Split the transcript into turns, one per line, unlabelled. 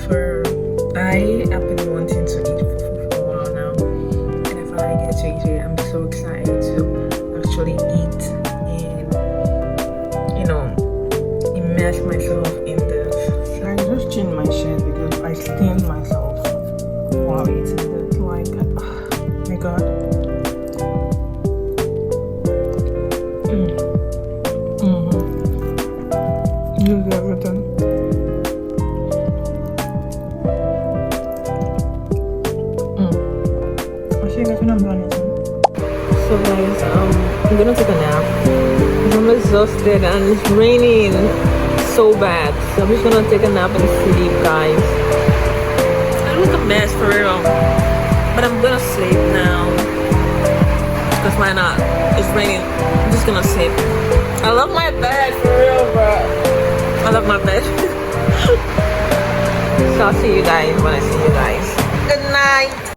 I have been wanting to eat fufu for a while now, and I finally get to eat it. I'm so excited to actually eat and, immerse myself in this. I just changed my shirt because I stained myself while eating this. Like, oh my god. This is everything. So guys, I'm gonna take a nap. I'm exhausted and it's raining so bad. So I'm just gonna take a nap and sleep, guys. I look a mess for real, but I'm gonna sleep now. Because why not? It's raining. I'm just gonna sleep. I love my bed for real, bro. I love my bed. So I'll see you guys when I see you guys. Good night.